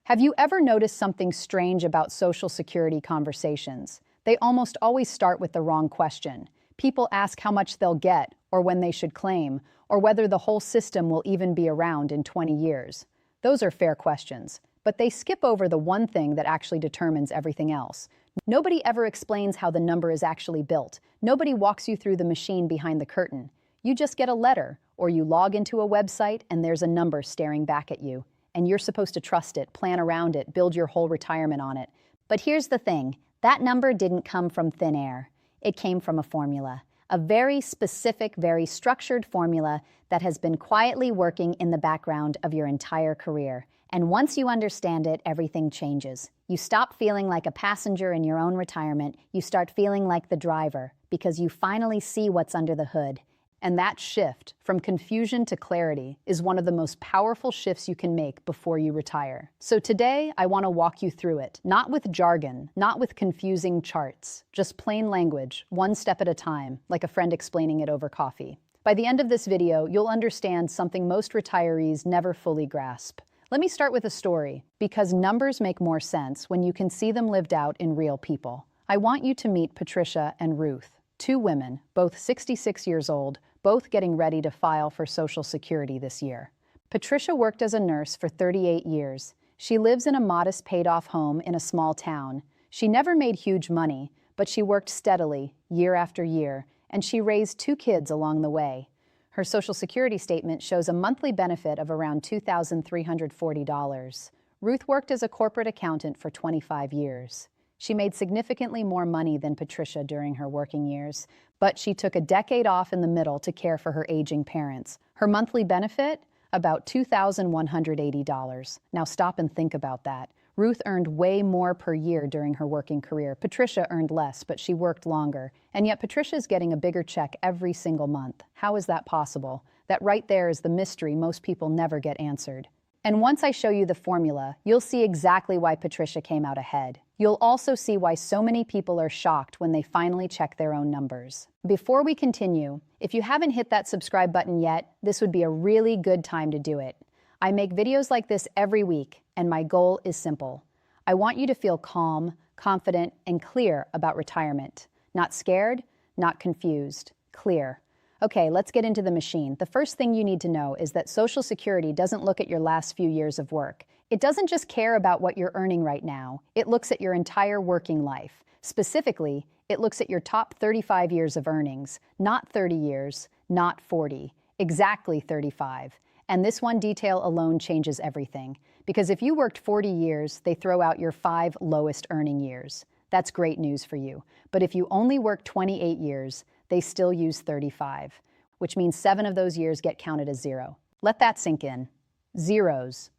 Have you ever noticed something strange about Social Security conversations? They almost always start with the wrong question. People ask how much they'll get, or when they should claim, or whether the whole system will even be around in 20 years. Those are fair questions, but they skip over the one thing that actually determines everything else. Nobody ever explains how the number is actually built. Nobody walks you through the machine behind the curtain. You just get a letter, or you log into a website and there's a number staring back at you. And you're supposed to trust it, plan around it, build your whole retirement on it. But here's the thing, that number didn't come from thin air. It came from a formula, a very specific, very structured formula that has been quietly working in the background of your entire career. And once you understand it, everything changes. You stop feeling like a passenger in your own retirement. You start feeling like the driver because you finally see what's under the hood. And that shift from confusion to clarity is one of the most powerful shifts you can make before you retire. So today, I want to walk you through it, not with jargon, not with confusing charts, just plain language, one step at a time, like a friend explaining it over coffee. By the end of this video, you'll understand something most retirees never fully grasp. Let me start with a story, because numbers make more sense when you can see them lived out in real people. I want you to meet Patricia and Ruth. Two women, both 66 years old, both getting ready to file for Social Security this year. Patricia worked as a nurse for 38 years. She lives in a modest paid-off home in a small town. She never made huge money, but she worked steadily, year after year, and she raised two kids along the way. Her Social Security statement shows a monthly benefit of around $2,340. Ruth worked as a corporate accountant for 25 years. She made significantly more money than Patricia during her working years, but she took a decade off in the middle to care for her aging parents. Her monthly benefit? About $2,180. Now stop and think about that. Ruth earned way more per year during her working career. Patricia earned less, but she worked longer. And yet Patricia's getting a bigger check every single month. How is that possible? That right there is the mystery most people never get answered. And once I show you the formula, you'll see exactly why Patricia came out ahead. You'll also see why so many people are shocked when they finally check their own numbers. Before we continue, if you haven't hit that subscribe button yet, this would be a really good time to do it. I make videos like this every week, and my goal is simple. I want you to feel calm, confident, and clear about retirement. Not scared, not confused, clear. Okay, let's get into the machine. The first thing you need to know is that Social Security doesn't look at your last few years of work. It doesn't just care about what you're earning right now. It looks at your entire working life. Specifically, it looks at your top 35 years of earnings, not 30 years, not 40, exactly 35. And this one detail alone changes everything. Because if you worked 40 years, they throw out your 5 lowest earning years. That's great news for you. But if you only worked 28 years, they still use 35, which means 7 of those years get counted as 0. Let that sink in. Zeros.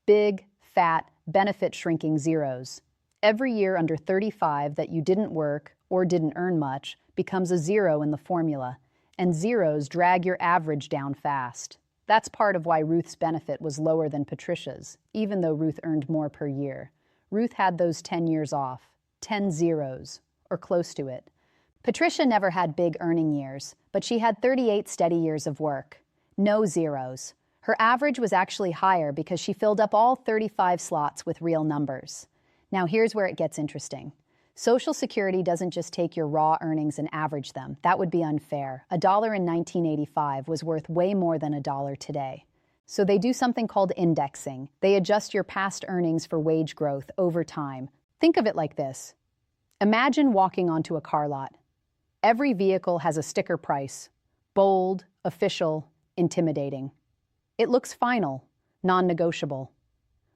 Big, fat, benefit-shrinking zeros. Every year under 35 that you didn't work or didn't earn much becomes a 0 in the formula, and zeros drag your average down fast. That's part of why Ruth's benefit was lower than Patricia's, even though Ruth earned more per year. Ruth had those 10 years off, 10 zeros, or close to it. Patricia never had big earning years, but she had 38 steady years of work. No zeros. Her average was actually higher because she filled up all 35 slots with real numbers. Now here's where it gets interesting. Social Security doesn't just take your raw earnings and average them. That would be unfair. $1 in 1985 was worth way more than $1 today. So they do something called indexing. They adjust your past earnings for wage growth over time. Think of it like this. Imagine walking onto a car lot. Every vehicle has a sticker price. Bold, official, intimidating. It looks final, non-negotiable.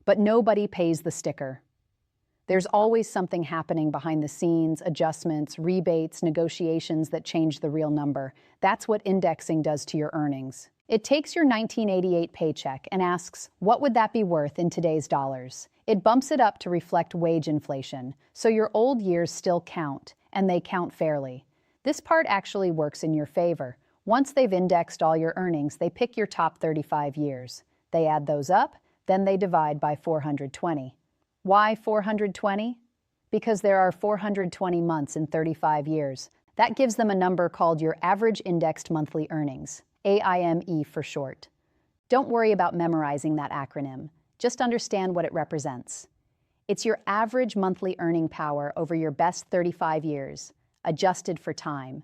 But nobody pays the sticker. There's always something happening behind the scenes, adjustments, rebates, negotiations that change the real number. That's what indexing does to your earnings. It takes your 1988 paycheck and asks, what would that be worth in today's dollars? It bumps it up to reflect wage inflation, so your old years still count, and they count fairly. This part actually works in your favor. Once they've indexed all your earnings, they pick your top 35 years. They add those up, then they divide by 420. Why 420? Because there are 420 months in 35 years. That gives them a number called your average indexed monthly earnings, AIME for short. Don't worry about memorizing that acronym. Just understand what it represents. It's your average monthly earning power over your best 35 years, adjusted for time.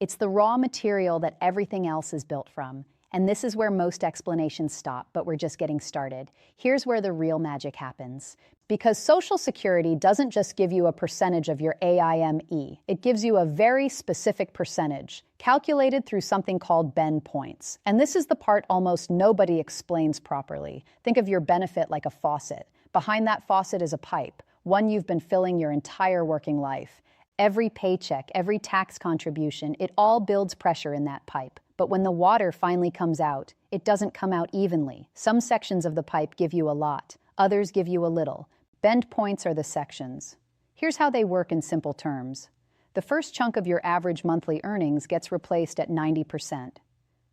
It's the raw material that everything else is built from. And this is where most explanations stop, but we're just getting started. Here's where the real magic happens. Because Social Security doesn't just give you a percentage of your AIME, it gives you a very specific percentage, calculated through something called bend points. And this is the part almost nobody explains properly. Think of your benefit like a faucet. Behind that faucet is a pipe, one you've been filling your entire working life. Every paycheck, every tax contribution, it all builds pressure in that pipe. But when the water finally comes out, it doesn't come out evenly. Some sections of the pipe give you a lot, others give you a little. Bend points are the sections. Here's how they work in simple terms. The first chunk of your average monthly earnings gets replaced at 90%.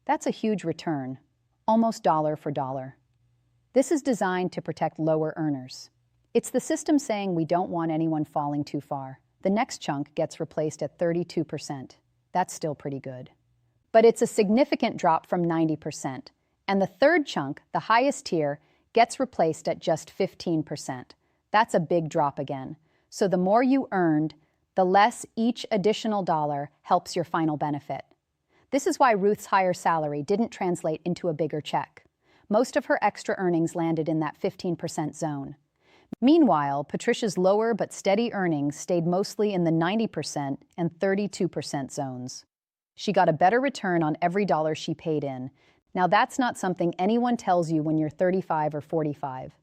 That's a huge return, almost dollar for dollar. This is designed to protect lower earners. It's the system saying we don't want anyone falling too far. The next chunk gets replaced at 32%. That's still pretty good. But it's a significant drop from 90%. And the third chunk, the highest tier, gets replaced at just 15%. That's a big drop again. So the more you earned, the less each additional dollar helps your final benefit. This is why Ruth's higher salary didn't translate into a bigger check. Most of her extra earnings landed in that 15% zone. Meanwhile, Patricia's lower but steady earnings stayed mostly in the 90% and 32% zones. She got a better return on every dollar she paid in. Now that's not something anyone tells you when you're 35 or 45,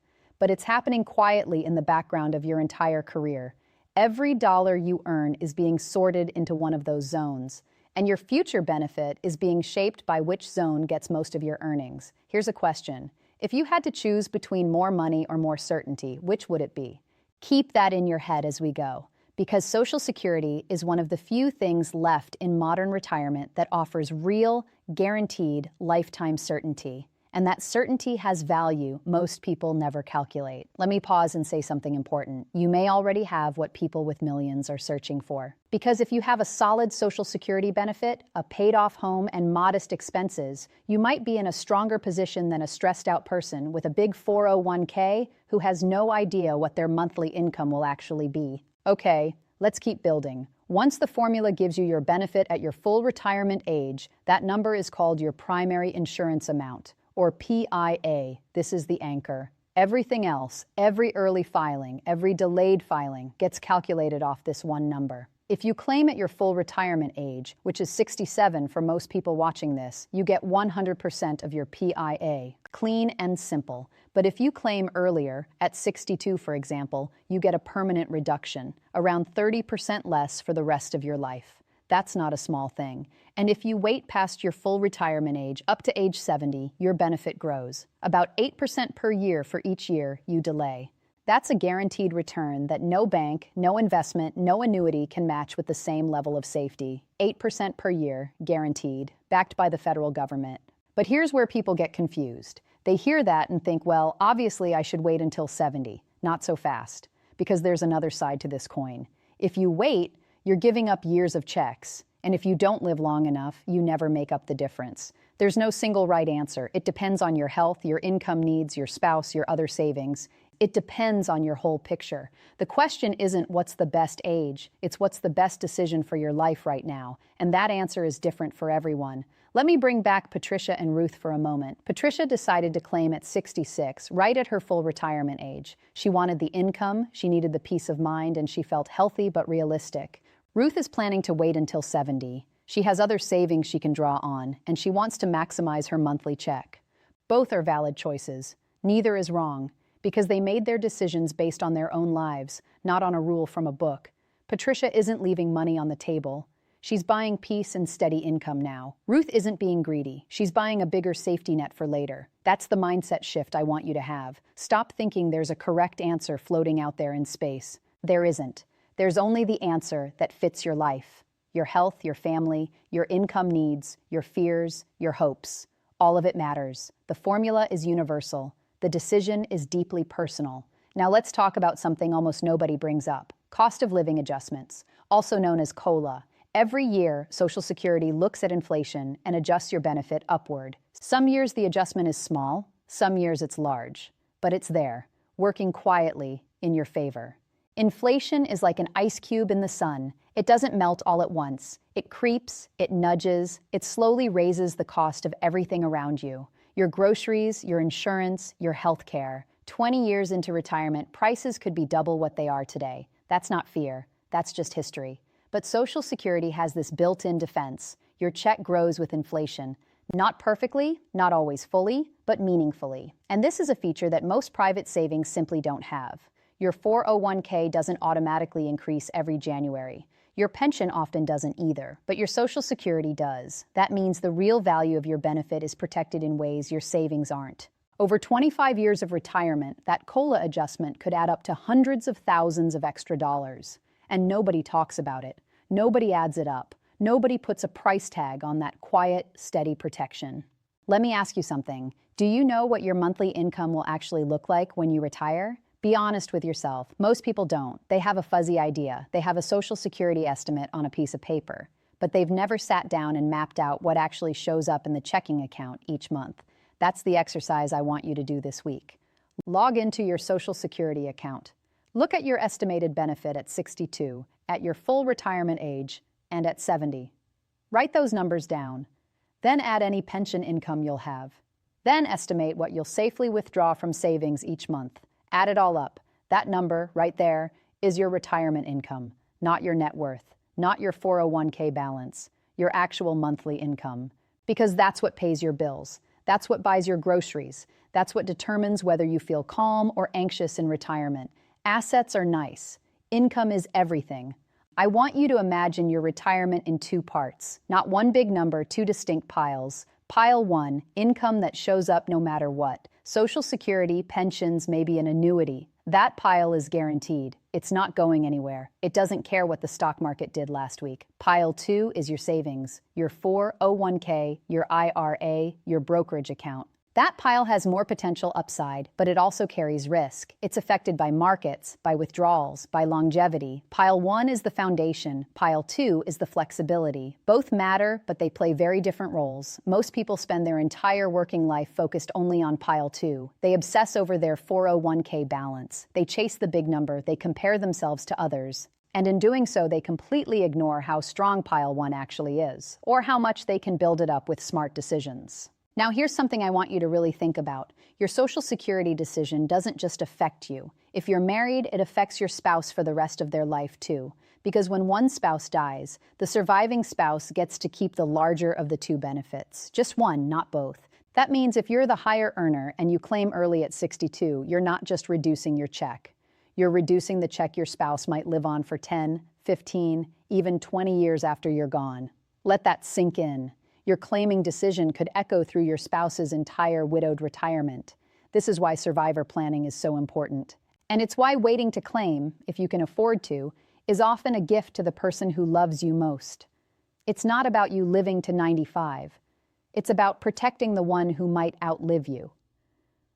but it's happening quietly in the background of your entire career. Every dollar you earn is being sorted into one of those zones, and your future benefit is being shaped by which zone gets most of your earnings. Here's a question. If you had to choose between more money or more certainty, which would it be? Keep that in your head as we go, because Social Security is one of the few things left in modern retirement that offers real, guaranteed lifetime certainty. And that certainty has value most people never calculate. Let me pause and say something important. You may already have what people with millions are searching for. Because if you have a solid Social Security benefit, a paid-off home, and modest expenses, you might be in a stronger position than a stressed-out person with a big 401k who has no idea what their monthly income will actually be. Okay, let's keep building. Once the formula gives you your benefit at your full retirement age, that number is called your primary insurance amount, or PIA. This is the anchor. Everything else, every early filing, every delayed filing, gets calculated off this one number. If you claim at your full retirement age, which is 67 for most people watching this, you get 100% of your PIA. Clean and simple. But if you claim earlier, at 62 for example, you get a permanent reduction, around 30% less for the rest of your life. That's not a small thing. And if you wait past your full retirement age, up to age 70, your benefit grows. About 8% per year for each year you delay. That's a guaranteed return that no bank, no investment, no annuity can match with the same level of safety. 8% per year, guaranteed, backed by the federal government. But here's where people get confused. They hear that and think, well, obviously I should wait until 70. Not so fast, because there's another side to this coin. If you wait, you're giving up years of checks. And if you don't live long enough, you never make up the difference. There's no single right answer. It depends on your health, your income needs, your spouse, your other savings. It depends on your whole picture. The question isn't what's the best age, it's what's the best decision for your life right now. And that answer is different for everyone. Let me bring back Patricia and Ruth for a moment. Patricia decided to claim at 66, right at her full retirement age. She wanted the income, she needed the peace of mind, and she felt healthy but realistic. Ruth is planning to wait until 70. She has other savings she can draw on, and she wants to maximize her monthly check. Both are valid choices. Neither is wrong, because they made their decisions based on their own lives, not on a rule from a book. Patricia isn't leaving money on the table. She's buying peace and steady income now. Ruth isn't being greedy. She's buying a bigger safety net for later. That's the mindset shift I want you to have. Stop thinking there's a correct answer floating out there in space. There isn't. There's only the answer that fits your life, your health, your family, your income needs, your fears, your hopes. All of it matters. The formula is universal. The decision is deeply personal. Now let's talk about something almost nobody brings up. Cost of living adjustments, also known as COLA. Every year, Social Security looks at inflation and adjusts your benefit upward. Some years the adjustment is small, some years it's large. but it's there, working quietly in your favor. Inflation is like an ice cube in the sun. It doesn't melt all at once. It creeps, it nudges, it slowly raises the cost of everything around you. Your groceries, your insurance, your health care. 20 years into retirement, prices could be double what they are today. That's not fear, that's just history. But Social Security has this built-in defense. Your check grows with inflation. Not perfectly, not always fully, but meaningfully. And this is a feature that most private savings simply don't have. Your 401k doesn't automatically increase every January. Your pension often doesn't either, but your Social Security does. That means the real value of your benefit is protected in ways your savings aren't. Over 25 years of retirement, that COLA adjustment could add up to hundreds of thousands of extra dollars. And nobody talks about it. Nobody adds it up. Nobody puts a price tag on that quiet, steady protection. Let me ask you something. Do you know what your monthly income will actually look like when you retire? Be honest with yourself. Most people don't. They have a fuzzy idea. They have a Social Security estimate on a piece of paper, but they've never sat down and mapped out what actually shows up in the checking account each month. That's the exercise I want you to do this week. Log into your Social Security account. Look at your estimated benefit at 62, at your full retirement age, and at 70. Write those numbers down. Then add any pension income you'll have. Then estimate what you'll safely withdraw from savings each month. Add it all up. That number, right there, is your retirement income, not your net worth, not your 401k balance, your actual monthly income. Because that's what pays your bills. That's what buys your groceries. That's what determines whether you feel calm or anxious in retirement. Assets are nice. Income is everything. I want you to imagine your retirement in two parts, not one big number, two distinct piles. Pile 1, income that shows up no matter what. Social Security, pensions, maybe an annuity. That pile is guaranteed. It's not going anywhere. It doesn't care what the stock market did last week. Pile 2 is your savings, your 401k, your IRA, your brokerage account. That pile has more potential upside, but it also carries risk. It's affected by markets, by withdrawals, by longevity. Pile 1 is the foundation. Pile 2 is the flexibility. Both matter, but they play very different roles. Most people spend their entire working life focused only on Pile 2. They obsess over their 401k balance. They chase the big number. They compare themselves to others. And in doing so, they completely ignore how strong Pile 1 actually is, or how much they can build it up with smart decisions. Now, here's something I want you to really think about. Your Social Security decision doesn't just affect you. If you're married, it affects your spouse for the rest of their life too. Because when one spouse dies, the surviving spouse gets to keep the larger of the two benefits. Just one, not both. That means if you're the higher earner and you claim early at 62, you're not just reducing your check. You're reducing the check your spouse might live on for 10, 15, even 20 years after you're gone. Let that sink in. Your claiming decision could echo through your spouse's entire widowed retirement. This is why survivor planning is so important. And it's why waiting to claim, if you can afford to, is often a gift to the person who loves you most. It's not about you living to 95. It's about protecting the one who might outlive you.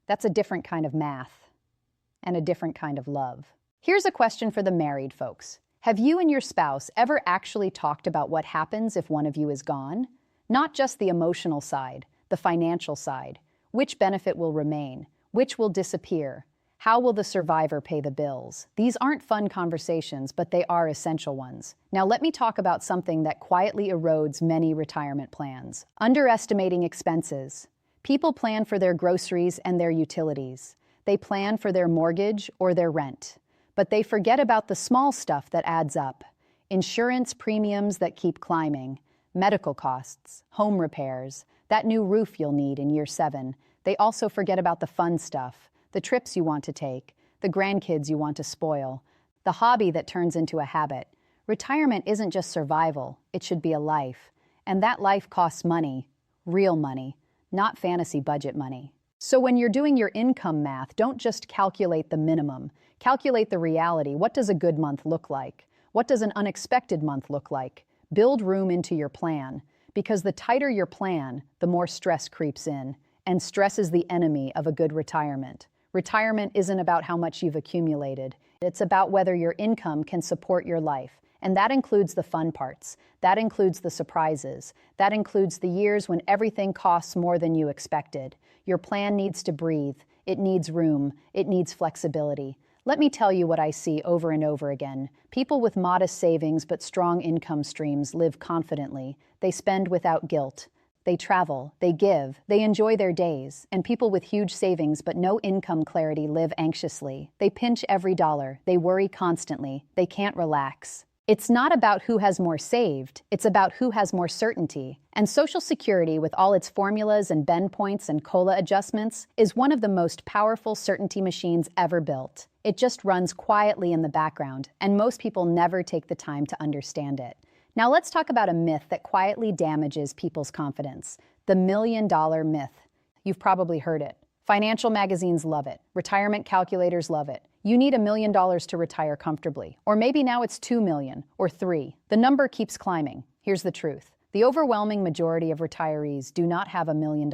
That's a different kind of math and a different kind of love. Here's a question for the married folks. Have you and your spouse ever actually talked about what happens if one of you is gone? Not just the emotional side, the financial side. Which benefit will remain? Which will disappear? How will the survivor pay the bills? These aren't fun conversations, but they are essential ones. Now let me talk about something that quietly erodes many retirement plans. Underestimating expenses. People plan for their groceries and their utilities. They plan for their mortgage or their rent. But they forget about the small stuff that adds up. Insurance premiums that keep climbing. Medical costs, home repairs, that new roof you'll need in year 7. They also forget about the fun stuff, the trips you want to take, the grandkids you want to spoil, the hobby that turns into a habit. Retirement isn't just survival, it should be a life. And that life costs money, real money, not fantasy budget money. So when you're doing your income math, don't just calculate the minimum. Calculate the reality. What does a good month look like? What does an unexpected month look like? Build room into your plan, because the tighter your plan, the more stress creeps in, and stress is the enemy of a good retirement. Retirement isn't about how much you've accumulated. It's about whether your income can support your life, and that includes the fun parts. That includes the surprises. That includes the years when everything costs more than you expected. Your plan needs to breathe. It needs room. It needs flexibility. Let me tell you what I see over and over again. People with modest savings but strong income streams live confidently. They spend without guilt. They travel, they give, they enjoy their days. And people with huge savings but no income clarity live anxiously. They pinch every dollar. They worry constantly. They can't relax. It's not about who has more saved, it's about who has more certainty. And Social Security, with all its formulas and bend points and COLA adjustments, is one of the most powerful certainty machines ever built. It just runs quietly in the background, and most people never take the time to understand it. Now let's talk about a myth that quietly damages people's confidence. The $1 million myth. You've probably heard it. Financial magazines love it. Retirement calculators love it. You need $1 million to retire comfortably. Or maybe now it's 2 million or 3. The number keeps climbing. Here's the truth. The overwhelming majority of retirees do not have $1 million,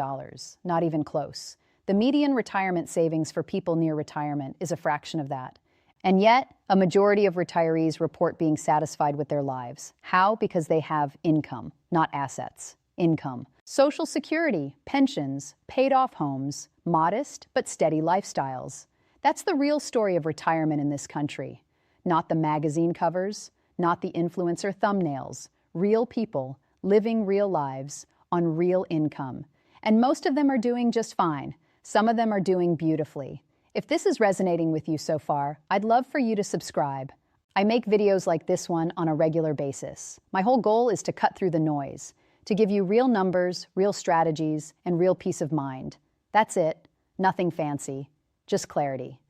not even close. The median retirement savings for people near retirement is a fraction of that. And yet, a majority of retirees report being satisfied with their lives. How? Because they have income, not assets. Income. Social Security, pensions, paid-off homes, modest but steady lifestyles. That's the real story of retirement in this country. Not the magazine covers, not the influencer thumbnails. Real people living real lives on real income. And most of them are doing just fine. Some of them are doing beautifully. If this is resonating with you so far, I'd love for you to subscribe. I make videos like this one on a regular basis. My whole goal is to cut through the noise, to give you real numbers, real strategies, and real peace of mind. That's it. Nothing fancy. Just clarity.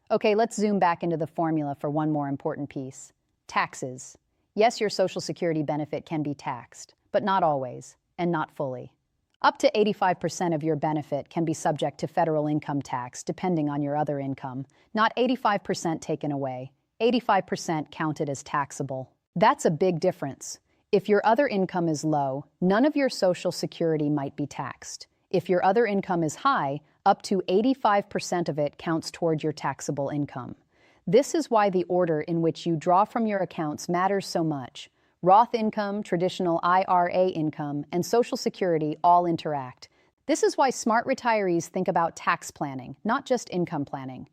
Okay, let's zoom back into the formula for one more important piece. Taxes. Yes, your Social Security benefit can be taxed, but not always, and not fully. Up to 85% of your benefit can be subject to federal income tax, depending on your other income. Not 85% taken away, 85% counted as taxable. That's a big difference. If your other income is low, none of your Social Security might be taxed. If your other income is high, up to 85% of it counts toward your taxable income. This is why the order in which you draw from your accounts matters so much. Roth income, traditional IRA income, and Social Security all interact. This is why smart retirees think about tax planning, not just income planning.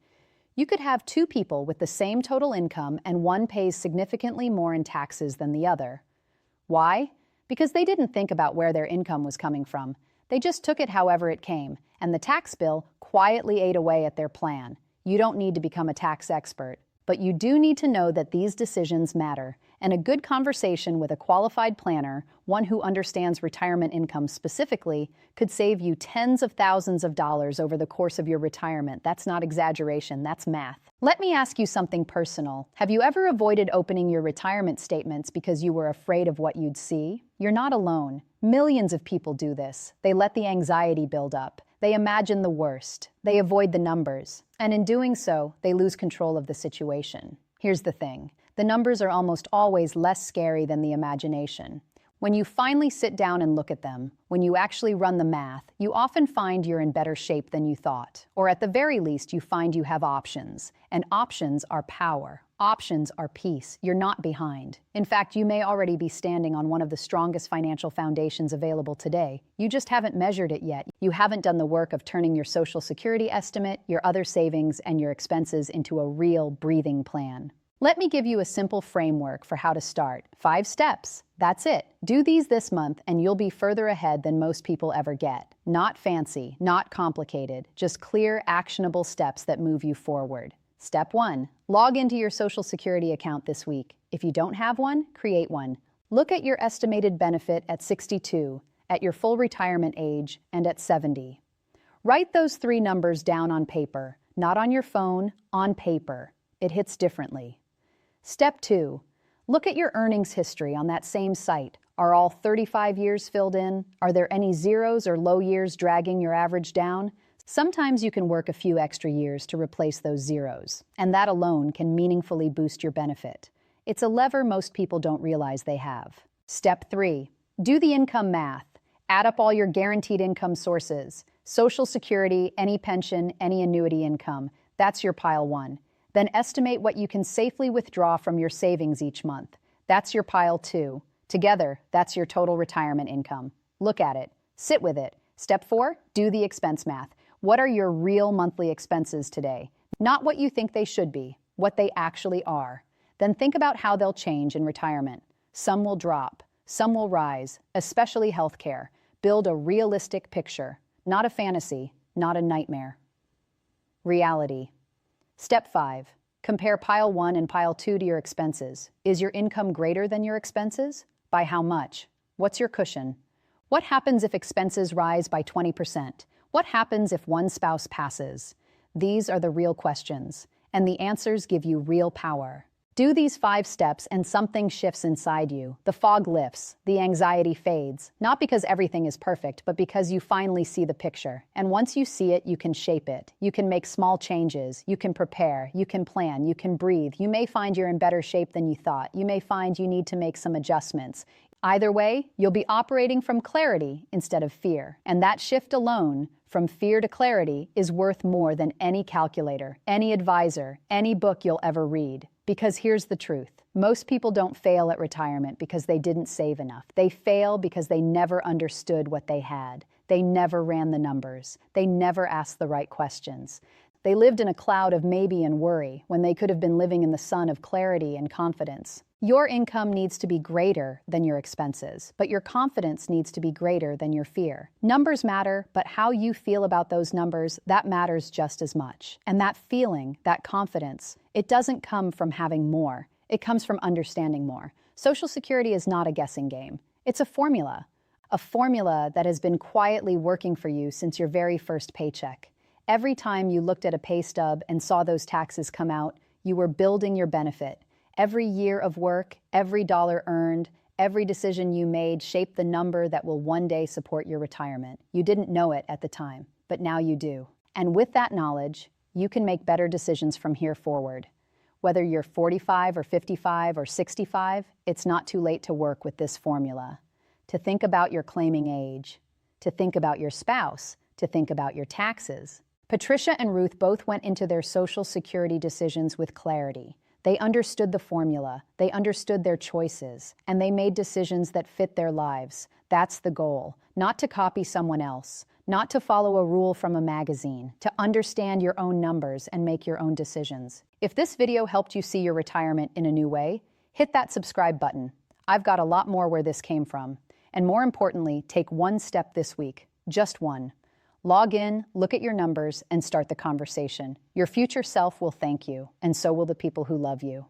You could have two people with the same total income and one pays significantly more in taxes than the other. Why? Because they didn't think about where their income was coming from. They just took it however it came, and the tax bill quietly ate away at their plan. You don't need to become a tax expert, but you do need to know that these decisions matter, and a good conversation with a qualified planner, one who understands retirement income specifically, could save you tens of thousands of dollars over the course of your retirement. That's not exaggeration, that's math. Let me ask you something personal. Have you ever avoided opening your retirement statements because you were afraid of what you'd see? You're not alone. Millions of people do this. They let the anxiety build up. They imagine the worst. They avoid the numbers. And in doing so, they lose control of the situation. Here's the thing. The numbers are almost always less scary than the imagination. When you finally sit down and look at them, when you actually run the math, you often find you're in better shape than you thought. Or at the very least, you find you have options. And options are power. Options are peace. You're not behind. In fact, you may already be standing on one of the strongest financial foundations available today. You just haven't measured it yet. You haven't done the work of turning your Social Security estimate, your other savings, and your expenses into a real breathing plan. Let me give you a simple framework for how to start. 5 steps. That's it. Do these this month and you'll be further ahead than most people ever get. Not fancy, not complicated, just clear, actionable steps that move you forward. Step 1. Log into your Social Security account this week. If you don't have one, create one. Look at your estimated benefit at 62, at your full retirement age, and at 70. Write those 3 numbers down on paper, not on your phone, on paper. It hits differently. Step 2. Look at your earnings history on that same site. Are all 35 years filled in? Are there any zeros or low years dragging your average down? Sometimes you can work a few extra years to replace those zeros, and that alone can meaningfully boost your benefit. It's a lever most people don't realize they have. Step 3. Do the income math. Add up all your guaranteed income sources. Social Security, any pension, any annuity income. That's your pile 1. Then estimate what you can safely withdraw from your savings each month. That's your pile 2. Together, that's your total retirement income. Look at it. Sit with it. Step 4, do the expense math. What are your real monthly expenses today? Not what you think they should be, what they actually are. Then think about how they'll change in retirement. Some will drop, some will rise, especially healthcare. Build a realistic picture, not a fantasy, not a nightmare. Reality. Step 5. Compare pile 1 and pile 2 to your expenses. Is your income greater than your expenses? By how much? What's your cushion? What happens if expenses rise by 20%? What happens if one spouse passes? These are the real questions, and the answers give you real power. Do these 5 steps and something shifts inside you. The fog lifts, the anxiety fades, not because everything is perfect, but because you finally see the picture. And once you see it, you can shape it. You can make small changes, you can prepare, you can plan, you can breathe. You may find you're in better shape than you thought. You may find you need to make some adjustments. Either way, you'll be operating from clarity instead of fear. And that shift alone, from fear to clarity, is worth more than any calculator, any advisor, any book you'll ever read. Because here's the truth. Most people don't fail at retirement because they didn't save enough. They fail because they never understood what they had. They never ran the numbers. They never asked the right questions. They lived in a cloud of maybe and worry when they could have been living in the sun of clarity and confidence. Your income needs to be greater than your expenses, but your confidence needs to be greater than your fear. Numbers matter, but how you feel about those numbers, that matters just as much. And that feeling, that confidence, it doesn't come from having more. It comes from understanding more. Social Security is not a guessing game. It's a formula that has been quietly working for you since your very first paycheck. Every time you looked at a pay stub and saw those taxes come out, you were building your benefit. Every year of work, every dollar earned, every decision you made shaped the number that will one day support your retirement. You didn't know it at the time, but now you do. And with that knowledge, you can make better decisions from here forward. Whether you're 45 or 55 or 65, it's not too late to work with this formula. To think about your claiming age, to think about your spouse, to think about your taxes. Patricia and Ruth both went into their Social Security decisions with clarity. They understood the formula, they understood their choices, and they made decisions that fit their lives. That's the goal, not to copy someone else, not to follow a rule from a magazine, to understand your own numbers and make your own decisions. If this video helped you see your retirement in a new way, hit that subscribe button. I've got a lot more where this came from. And more importantly, take one step this week, just one. Log in, look at your numbers, and start the conversation. Your future self will thank you, and so will the people who love you.